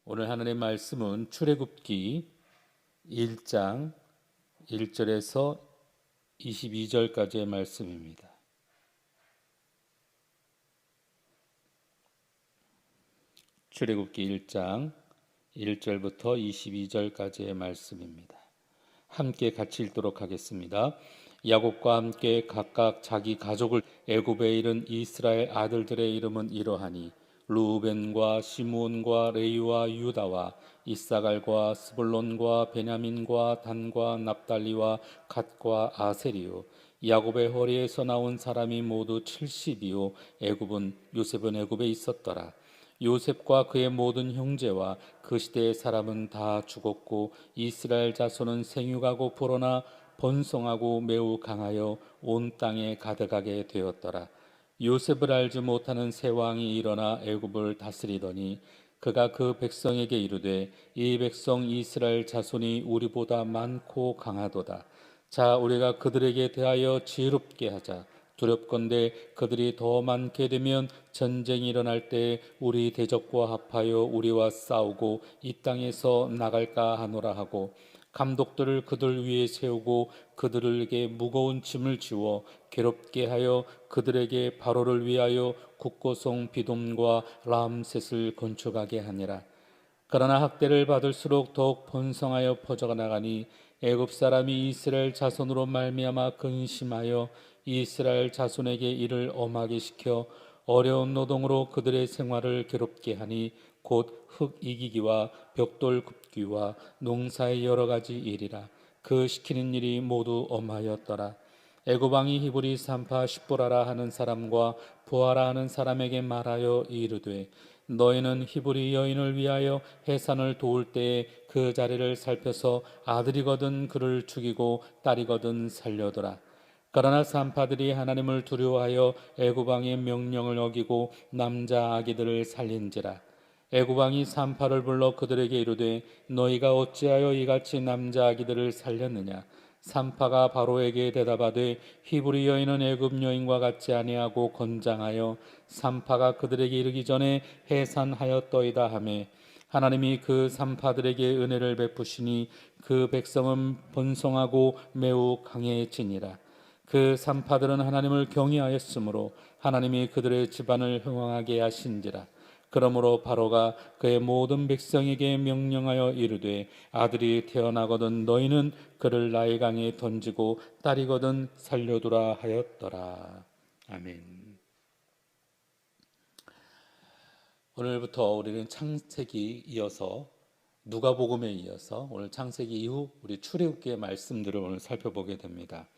오늘 하나님의 말씀은 출애굽기 1장 1절에서 22절까지의 말씀입니다. 출애굽기 1장 1절부터 22절까지의 말씀입니다. 함께 같이 읽도록 하겠습니다. 야곱과 함께 각각 자기 가족을 애굽에 이른 이스라엘 아들들의 이름은 이러하니 루벤과 시므온과 레위와 유다와 이사갈과 스불론과 베냐민과 단과 납달리와 갓과 아세리요. 야곱의 허리에서 나온 사람이 모두 70이요. 요셉은 애굽에 있었더라. 요셉과 그의 모든 형제와 그 시대의 사람은 다 죽었고 이스라엘 자손은 생육하고 불어나 번성하고 매우 강하여 온 땅에 가득하게 되었더라. 요셉을 알지 못하는 새 왕이 일어나 애굽을 다스리더니 그가 그 백성에게 이르되 이 백성 이스라엘 자손이 우리보다 많고 강하도다. 자, 우리가 그들에게 대하여 지혜롭게 하자. 두렵건대 그들이 더 많게 되면 전쟁이 일어날 때 우리 대적과 합하여 우리와 싸우고 이 땅에서 나갈까 하노라 하고 감독들을 그들 위에 세우고 그들에게 무거운 짐을 지워 괴롭게 하여 그들에게 바로를 위하여 국고성 비돔과 람셋을 건축하게 하니라. 그러나 학대를 받을수록 더욱 번성하여 퍼져가 나가니 애굽 사람이 이스라엘 자손으로 말미암아 근심하여 이스라엘 자손에게 이를 엄하게 시켜 어려운 노동으로 그들의 생활을 괴롭게 하니 곧 흙 이기기와 벽돌 굽기와 농사의 여러 가지 일이라. 그 시키는 일이 모두 엄하였더라. 애굽 왕이 히브리 산파 십보라라 하는 사람과 보아라 하는 사람에게 말하여 이르되 너희는 히브리 여인을 위하여 해산을 도울 때에 그 자리를 살펴서 아들이거든 그를 죽이고 딸이거든 살려더라. 그러나 산파들이 하나님을 두려워하여 애굽 왕의 명령을 어기고 남자 아기들을 살린지라. 애굽 왕이 산파를 불러 그들에게 이르되 너희가 어찌하여 이같이 남자 아기들을 살렸느냐. 산파가 바로에게 대답하되 히브리 여인은 애굽 여인과 같지 아니하고 건장하여 산파가 그들에게 이르기 전에 해산하였더이다 하매 하나님이 그 산파들에게 은혜를 베푸시니 그 백성은 번성하고 매우 강해지니라. 그 산파들은 하나님을 경외하였으므로 하나님이 그들의 집안을 흥왕하게 하신지라. 그러므로 바로가 그의 모든 백성에게 명령하여 이르되 아들이 태어나거든 너희는 그를 나일강에 던지고 딸이거든 살려두라 하였더라. 아멘. 오늘부터 우리는 창세기 이어서 누가복음에 이어서 오늘 창세기 이후 우리 출애굽기의 말씀들을 오늘 살펴보게 됩니다.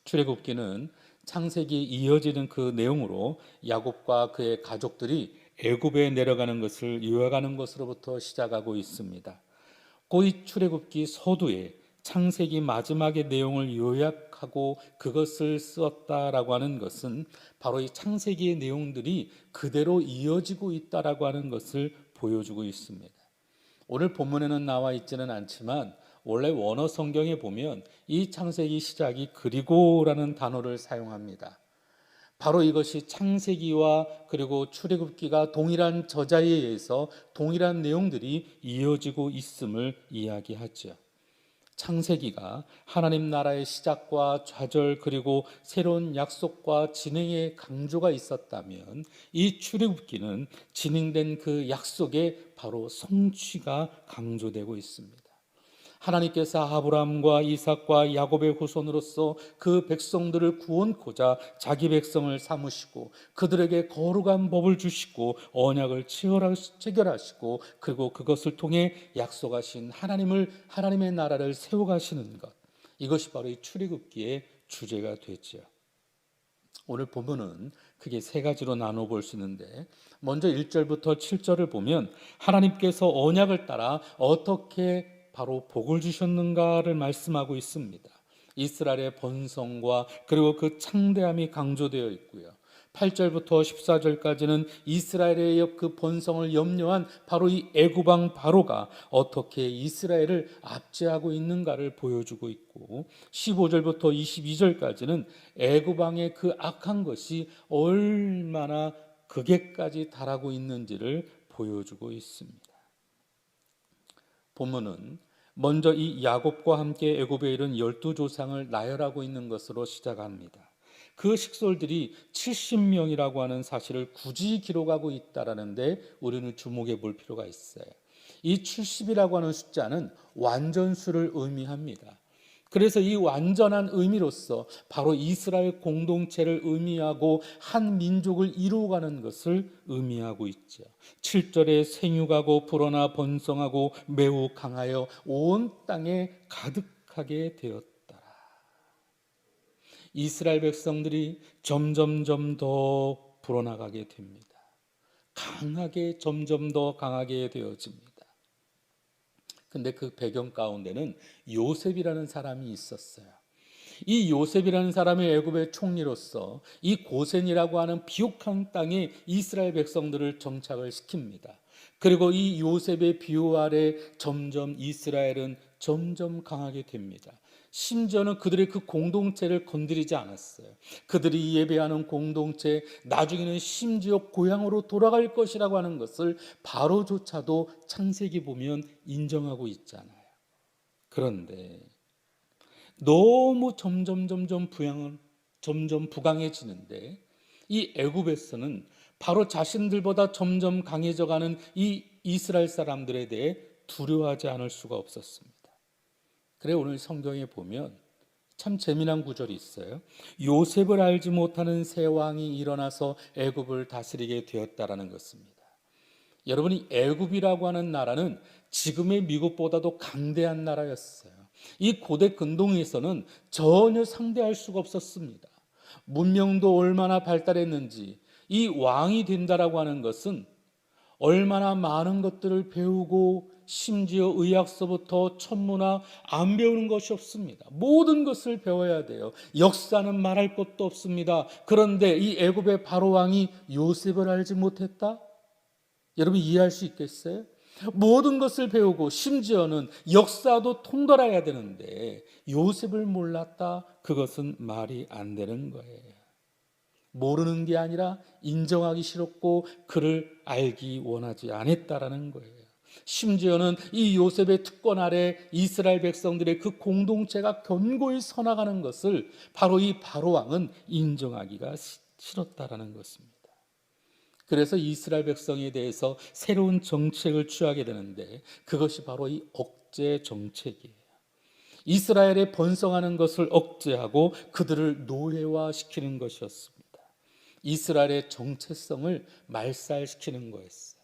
출애굽기는 창세기 이어지는 그 내용으로 야곱과 그의 가족들이 애굽에 내려가는 것을 요약하는 것으로부터 시작하고 있습니다. 이 출애굽기 서두에 창세기 마지막의 내용을 요약하고 그것을 썼다라고 하는 것은 바로 이 창세기의 내용들이 그대로 이어지고 있다라고 하는 것을 보여주고 있습니다. 오늘 본문에는 나와 있지는 않지만 원래 원어 성경에 보면 이 창세기 시작이 그리고라는 단어를 사용합니다. 바로 이것이 창세기와 그리고 출애굽기가 동일한 저자에 의해서 동일한 내용들이 이어지고 있음을 이야기하죠. 창세기가 하나님 나라의 시작과 좌절 그리고 새로운 약속과 진행의 강조가 있었다면 이 출애굽기는 진행된 그 약속의 바로 성취가 강조되고 있습니다. 하나님께서 아브라함과 이삭과 야곱의 후손으로서 그 백성들을 구원코자 자기 백성을 삼으시고 그들에게 거룩한 법을 주시고 언약을 체결하시고 그리고 그것을 통해 약속하신 하나님의 나라를 세워가시는 것, 이것이 바로 이 출애굽기의 주제가 되죠. 오늘 본문은 크게 세 가지로 나눠 볼 수 있는데 먼저 1절부터 7절을 보면 하나님께서 언약을 따라 어떻게 바로 복을 주셨는가를 말씀하고 있습니다. 이스라엘의 번성과 그리고 그 창대함이 강조되어 있고요. 8절부터 14절까지는 이스라엘의 그 번성을 염려한 바로 이 애굽 왕 바로가 어떻게 이스라엘을 압제하고 있는가를 보여주고 있고 15절부터 22절까지는 애굽 왕의 그 악한 것이 얼마나 극에까지 달하고 있는지를 보여주고 있습니다. 본문은 먼저 이 야곱과 함께 애굽에 이른 12조상을 나열하고 있는 것으로 시작합니다. 그 식솔들이 70명이라고 하는 사실을 굳이 기록하고 있다라는데 우리는 주목해 볼 필요가 있어요. 이 70이라고 하는 숫자는 완전수를 의미합니다. 그래서 이 완전한 의미로서 바로 이스라엘 공동체를 의미하고 한 민족을 이루어가는 것을 의미하고 있죠. 7절에 생육하고 불어나 번성하고 매우 강하여 온 땅에 가득하게 되었더라. 이스라엘 백성들이 점점점 더 불어나가게 됩니다. 강하게 점점 더 강하게 되어집니다. 근데 그 배경 가운데는 요셉이라는 사람이 있었어요. 이 요셉이라는 사람이 애굽의 총리로서 이 고센이라고 하는 비옥한 땅에 이스라엘 백성들을 정착을 시킵니다. 그리고 이 요셉의 비호 아래 점점 이스라엘은 점점 강하게 됩니다. 심지어는 그들의 그 공동체를 건드리지 않았어요. 그들이 예배하는 공동체, 나중에는 심지어 고향으로 돌아갈 것이라고 하는 것을 바로조차도 창세기 보면 인정하고 있잖아요. 그런데 너무 점점 부강해지는데 이 애굽에서는 바로 자신들보다 점점 강해져가는 이 이스라엘 사람들에 대해 두려워하지 않을 수가 없었습니다. 그래 오늘 성경에 보면 참 재미난 구절이 있어요. 요셉을 알지 못하는 새 왕이 일어나서 애굽을 다스리게 되었다라는 것입니다. 여러분이 애굽이라고 하는 나라는 지금의 미국보다도 강대한 나라였어요. 이 고대 근동에서는 전혀 상대할 수가 없었습니다. 문명도 얼마나 발달했는지 이 왕이 된다라고 하는 것은 얼마나 많은 것들을 배우고 심지어 의학서부터 천문학 안 배우는 것이 없습니다. 모든 것을 배워야 돼요. 역사는 말할 것도 없습니다. 그런데 이 애굽의 바로 왕이 요셉을 알지 못했다? 여러분 이해할 수 있겠어요? 모든 것을 배우고 심지어는 역사도 통달해야 되는데 요셉을 몰랐다? 그것은 말이 안 되는 거예요. 모르는 게 아니라 인정하기 싫었고 그를 알기 원하지 않았다라는 거예요. 심지어는 이 요셉의 특권 아래 이스라엘 백성들의 그 공동체가 견고히 서나가는 것을 바로 이 바로왕은 인정하기가 싫었다라는 것입니다. 그래서 이스라엘 백성에 대해서 새로운 정책을 취하게 되는데 그것이 바로 이 억제 정책이에요. 이스라엘에 번성하는 것을 억제하고 그들을 노예화시키는 것이었습니다. 이스라엘의 정체성을 말살시키는 거였어요.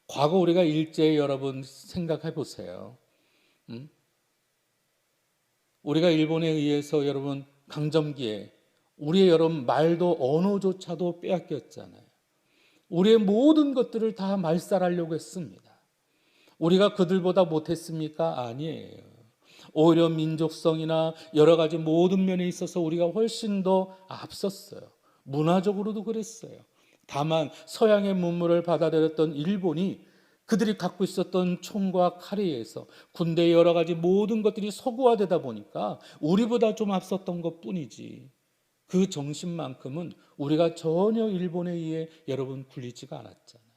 과거 우리가 일제히 여러분 생각해 보세요. 우리가 일본에 의해서 여러분 강점기에 우리의 여러분 말도 언어조차도 빼앗겼잖아요. 우리의 모든 것들을 다 말살하려고 했습니다. 우리가 그들보다 못했습니까? 아니에요. 오히려 민족성이나 여러 가지 모든 면에 있어서 우리가 훨씬 더 앞섰어요. 문화적으로도 그랬어요. 다만 서양의 문물을 받아들였던 일본이 그들이 갖고 있었던 총과 칼에 의해서 군대의 여러 가지 모든 것들이 서구화되다 보니까 우리보다 좀 앞섰던 것뿐이지 그 정신만큼은 우리가 전혀 일본에 의해 여러분 굴리지가 않았잖아요.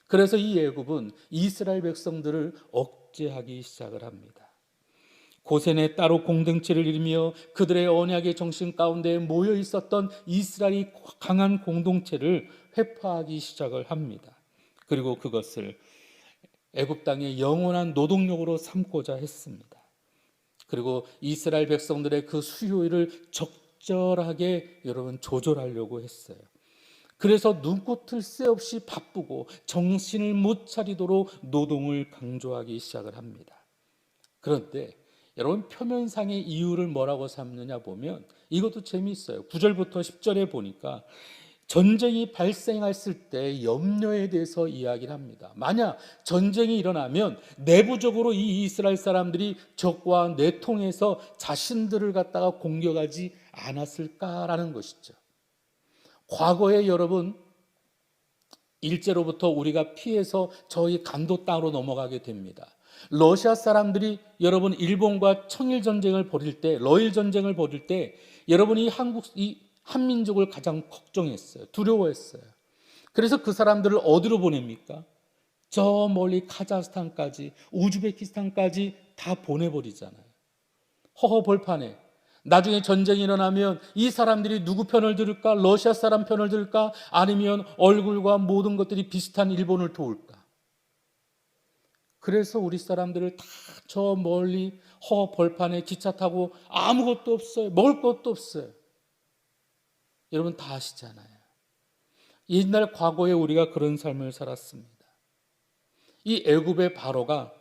그래서 이 애굽은 이스라엘 백성들을 억제하기 시작을 합니다. 고센에 따로 공동체를 이루며 그들의 언약의 정신 가운데 모여 있었던 이스라엘이 강한 공동체를 회파하기 시작을 합니다. 그리고 그것을 애굽 땅의 영원한 노동력으로 삼고자 했습니다. 그리고 이스라엘 백성들의 그 수요일을 적절하게 여러분 조절하려고 했어요. 그래서 눈꽃을 새 없이 바쁘고 정신을 못 차리도록 노동을 강조하기 시작을 합니다. 그런데 여러분 표면상의 이유를 뭐라고 삼느냐 보면 이것도 재미있어요. 9절부터 10절에 보니까 전쟁이 발생했을 때 염려에 대해서 이야기를 합니다. 만약 전쟁이 일어나면 내부적으로 이 이스라엘 사람들이 적과 내통해서 자신들을 갖다가 공격하지 않았을까라는 것이죠. 과거에 여러분 일제로부터 우리가 피해서 저희 간도 땅으로 넘어가게 됩니다. 러시아 사람들이 여러분 일본과 청일 전쟁을 벌일 때, 러일 전쟁을 벌일 때 여러분이 이 한민족을 가장 걱정했어요. 두려워했어요. 그래서 그 사람들을 어디로 보냅니까? 저 멀리 카자흐스탄까지, 우즈베키스탄까지 다 보내버리잖아요. 허허벌판에. 나중에 전쟁이 일어나면 이 사람들이 누구 편을 들을까? 러시아 사람 편을 들을까? 아니면 얼굴과 모든 것들이 비슷한 일본을 도울까? 그래서 우리 사람들을 다 저 멀리 허벌판에 기차 타고 아무것도 없어요. 먹을 것도 없어요. 여러분 다 아시잖아요. 옛날 과거에 우리가 그런 삶을 살았습니다. 이 애굽의 바로가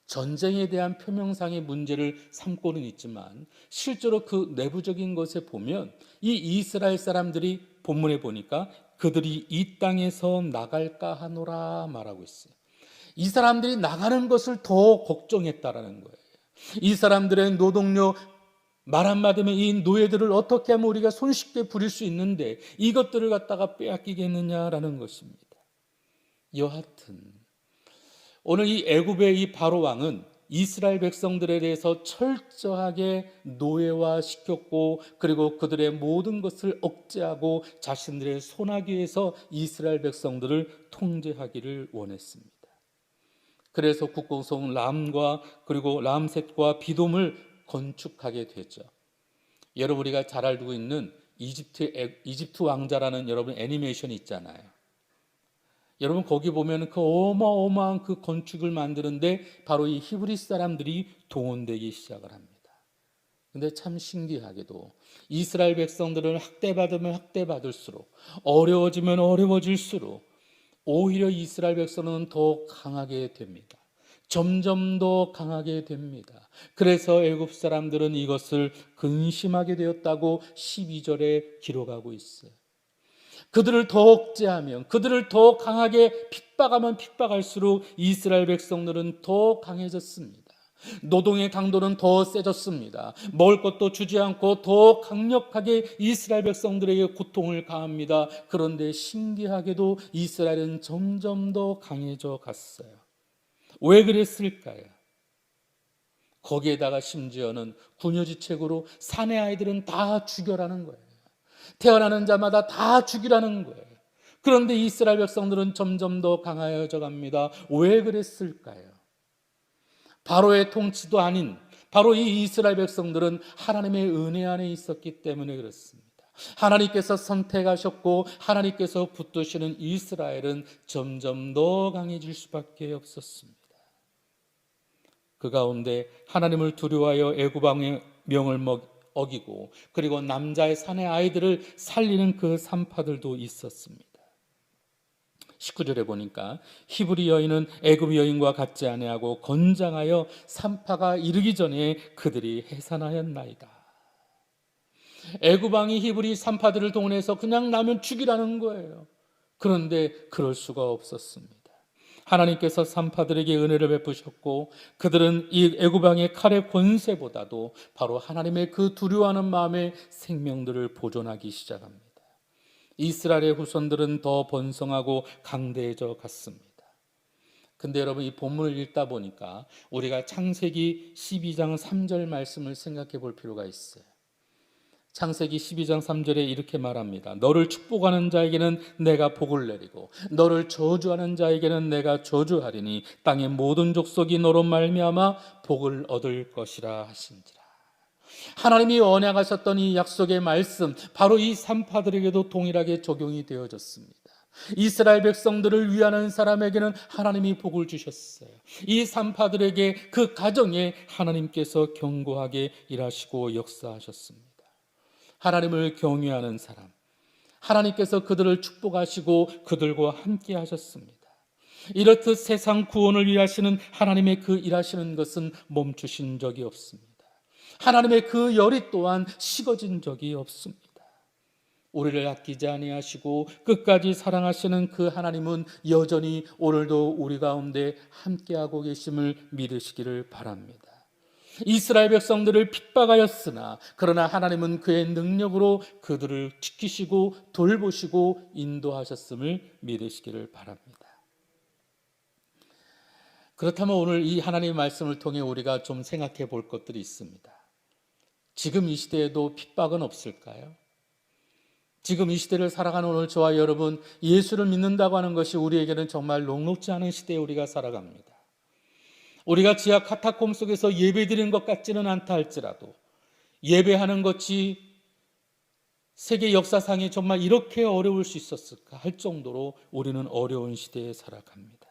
전쟁에 대한 표면상의 문제를 삼고는 있지만 실제로 그 내부적인 것에 보면 이 이스라엘 사람들이 본문에 보니까 그들이 이 땅에서 나갈까 하노라 말하고 있어요. 이 사람들이 나가는 것을 더 걱정했다라는 거예요. 이 사람들의 노동력 말 한마디면 이 노예들을 어떻게 하면 우리가 손쉽게 부릴 수 있는데 이것들을 갖다가 빼앗기겠느냐라는 것입니다. 여하튼 오늘 이 애굽의 이 바로 왕은 이스라엘 백성들에 대해서 철저하게 노예화시켰고 그리고 그들의 모든 것을 억제하고 자신들의 손아귀에서 이스라엘 백성들을 통제하기를 원했습니다. 그래서 국공성 람과 그리고 람셋과 비돔을 건축하게 되죠. 여러분 우리가 잘 알고 있는 이집트 왕자라는 여러분 애니메이션이 있잖아요. 여러분 거기 보면 그 어마어마한 그 건축을 만드는데 바로 이 히브리 사람들이 동원되기 시작을 합니다. 근데 참 신기하게도 이스라엘 백성들은 학대받으면 학대받을수록 어려워지면 어려워질수록 오히려 이스라엘 백성은 더 강하게 됩니다. 점점 더 강하게 됩니다. 그래서 애굽 사람들은 이것을 근심하게 되었다고 12절에 기록하고 있어요. 그들을 더 억제하면 그들을 더 강하게 핍박하면 핍박할수록 이스라엘 백성들은 더 강해졌습니다. 노동의 강도는 더 세졌습니다. 먹을 것도 주지 않고 더 강력하게 이스라엘 백성들에게 고통을 가합니다. 그런데 신기하게도 이스라엘은 점점 더 강해져 갔어요. 왜 그랬을까요? 거기에다가 심지어는 궁여지책으로 사내 아이들은 다 죽여라는 거예요. 태어나는 자마다 다 죽이라는 거예요. 그런데 이스라엘 백성들은 점점 더 강해져 갑니다. 왜 그랬을까요? 바로의 통치도 아닌 바로 이 이스라엘 백성들은 하나님의 은혜 안에 있었기 때문에 그렇습니다. 하나님께서 선택하셨고 하나님께서 붙드시는 이스라엘은 점점 더 강해질 수밖에 없었습니다. 그 가운데 하나님을 두려워하여 애굽 왕의 명을 어기고 그리고 남자의 사내 아이들을 살리는 그 산파들도 있었습니다. 19절에 보니까 히브리 여인은 애굽 여인과 같지 아니하고 건장하여 산파가 이르기 전에 그들이 해산하였나이다. 애굽 왕이 히브리 산파들을 동원해서 그냥 나면 죽이라는 거예요. 그런데 그럴 수가 없었습니다. 하나님께서 산파들에게 은혜를 베푸셨고 그들은 이 애굽 왕의 칼의 권세보다도 바로 하나님의 그 두려워하는 마음에 생명들을 보존하기 시작합니다. 이스라엘의 후손들은 더 번성하고 강대해져 갔습니다. 근데 여러분 이 본문을 읽다 보니까 우리가 창세기 12장 3절 말씀을 생각해 볼 필요가 있어요. 창세기 12장 3절에 이렇게 말합니다. 너를 축복하는 자에게는 내가 복을 내리고 너를 저주하는 자에게는 내가 저주하리니 땅의 모든 족속이 너로 말미암아 복을 얻을 것이라 하신지라. 하나님이 언약하셨던 이 약속의 말씀 바로 이 산파들에게도 동일하게 적용이 되어졌습니다. 이스라엘 백성들을 위하는 사람에게는 하나님이 복을 주셨어요. 이 산파들에게 그 가정에 하나님께서 견고하게 일하시고 역사하셨습니다. 하나님을 경외하는 사람, 하나님께서 그들을 축복하시고 그들과 함께 하셨습니다. 이렇듯 세상 구원을 위하시는 하나님의 그 일하시는 것은 멈추신 적이 없습니다. 하나님의 그 열이 또한 식어진 적이 없습니다. 우리를 아끼지 아니하시고 끝까지 사랑하시는 그 하나님은 여전히 오늘도 우리 가운데 함께하고 계심을 믿으시기를 바랍니다. 이스라엘 백성들을 핍박하였으나 그러나 하나님은 그의 능력으로 그들을 지키시고 돌보시고 인도하셨음을 믿으시기를 바랍니다. 그렇다면 오늘 이 하나님의 말씀을 통해 우리가 좀 생각해 볼 것들이 있습니다. 지금 이 시대에도 핍박은 없을까요? 지금 이 시대를 살아가는 오늘 저와 여러분, 예수를 믿는다고 하는 것이 우리에게는 정말 녹록지 않은 시대에 우리가 살아갑니다. 우리가 지하 카타콤 속에서 예배드리는 것 같지는 않다 할지라도 예배하는 것이 세계 역사상에 정말 이렇게 어려울 수 있었을까 할 정도로 우리는 어려운 시대에 살아갑니다.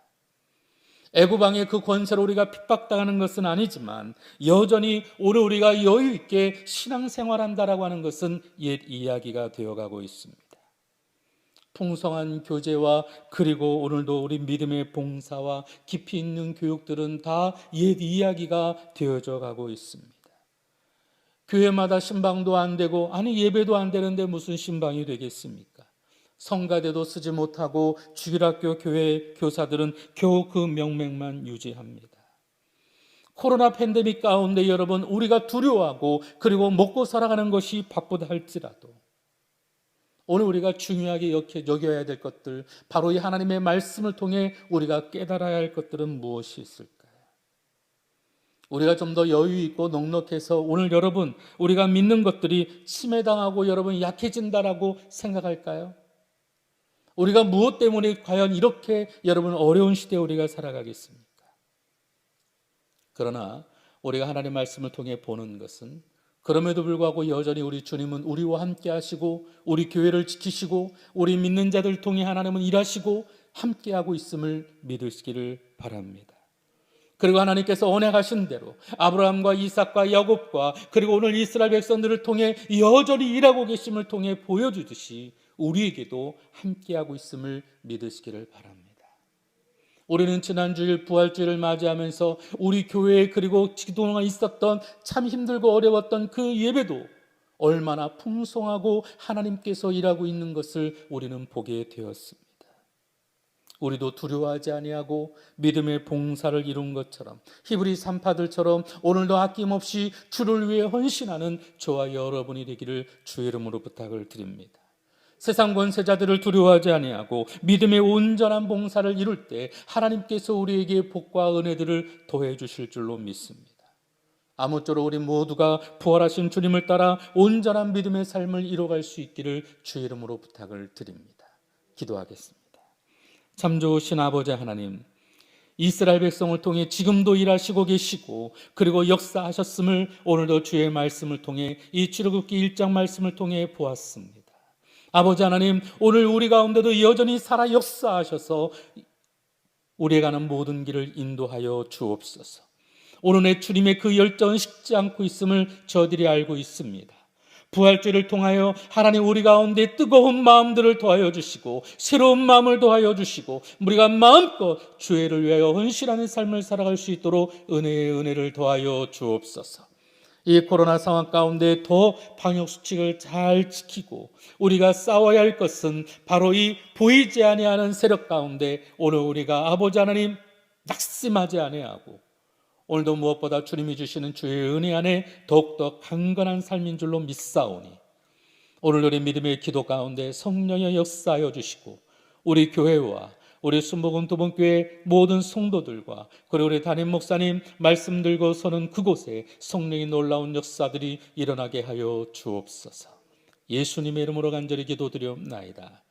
애굽왕의 그 권세로 우리가 핍박당하는 것은 아니지만 여전히 오늘 우리가 여유 있게 신앙생활한다라고 하는 것은 옛 이야기가 되어가고 있습니다. 풍성한 교제와 그리고 오늘도 우리 믿음의 봉사와 깊이 있는 교육들은 다 옛 이야기가 되어져 가고 있습니다. 교회마다 신방도 안 되고, 아니 예배도 안 되는데 무슨 신방이 되겠습니까? 성가대도 쓰지 못하고 주일학교 교회 교사들은 겨우 그 명맥만 유지합니다. 코로나 팬데믹 가운데 여러분, 우리가 두려워하고 그리고 먹고 살아가는 것이 바쁘다 할지라도 오늘 우리가 중요하게 여겨야 될 것들, 바로 이 하나님의 말씀을 통해 우리가 깨달아야 할 것들은 무엇이 있을까요? 우리가 좀 더 여유 있고 넉넉해서 오늘 여러분, 우리가 믿는 것들이 침해당하고 여러분 약해진다라고 생각할까요? 우리가 무엇 때문에 과연 이렇게 여러분 어려운 시대에 우리가 살아가겠습니까? 그러나 우리가 하나님의 말씀을 통해 보는 것은, 그럼에도 불구하고 여전히 우리 주님은 우리와 함께 하시고 우리 교회를 지키시고 우리 믿는 자들 통해 하나님은 일하시고 함께하고 있음을 믿으시기를 바랍니다. 그리고 하나님께서 언약하신 대로 아브라함과 이삭과 야곱과 그리고 오늘 이스라엘 백성들을 통해 여전히 일하고 계심을 통해 보여주듯이 우리에게도 함께하고 있음을 믿으시기를 바랍니다. 우리는 지난주일 부활주일을 맞이하면서 우리 교회에 그리고 그동안 있었던 참 힘들고 어려웠던 그 예배도 얼마나 풍성하고 하나님께서 일하고 있는 것을 우리는 보게 되었습니다. 우리도 두려워하지 아니하고 믿음의 봉사를 이룬 것처럼 히브리 산파들처럼 오늘도 아낌없이 주를 위해 헌신하는 저와 여러분이 되기를 주의 이름으로 부탁을 드립니다. 세상 권세자들을 두려워하지 아니하고 믿음의 온전한 봉사를 이룰 때 하나님께서 우리에게 복과 은혜들을 더해 주실 줄로 믿습니다. 아무쪼록 우리 모두가 부활하신 주님을 따라 온전한 믿음의 삶을 이뤄갈 수 있기를 주의 이름으로 부탁을 드립니다. 기도하겠습니다. 참 좋으신 아버지 하나님, 이스라엘 백성을 통해 지금도 일하시고 계시고 그리고 역사하셨음을 오늘도 주의 말씀을 통해 이 출애굽기 1장 말씀을 통해 보았습니다. 아버지 하나님, 오늘 우리 가운데도 여전히 살아 역사하셔서 우리가 가는 모든 길을 인도하여 주옵소서. 오늘 내 주님의 그 열정은 식지 않고 있음을 저들이 알고 있습니다. 부활주의를 통하여 하나님 우리 가운데 뜨거운 마음들을 더하여 주시고 새로운 마음을 더하여 주시고 우리가 마음껏 주의를 위하여 헌신하는 삶을 살아갈 수 있도록 은혜의 은혜를 더하여 주옵소서. 이 코로나 상황 가운데 더 방역수칙을 잘 지키고 우리가 싸워야 할 것은 바로 이 보이지 아니하는 세력 가운데 오늘 우리가 아버지 하나님 낙심하지 아니하고 오늘도 무엇보다 주님이 주시는 주의 은혜 안에 더욱더 강건한 삶인 줄로 믿사오니 오늘 우리 믿음의 기도 가운데 성령의 역사하여 주시고 우리 교회와 우리 순복음 도봉교회 모든 성도들과 그리고 우리 담임 목사님 말씀 들고 서는 그곳에 성령의 놀라운 역사들이 일어나게 하여 주옵소서. 예수님의 이름으로 간절히 기도드리옵나이다.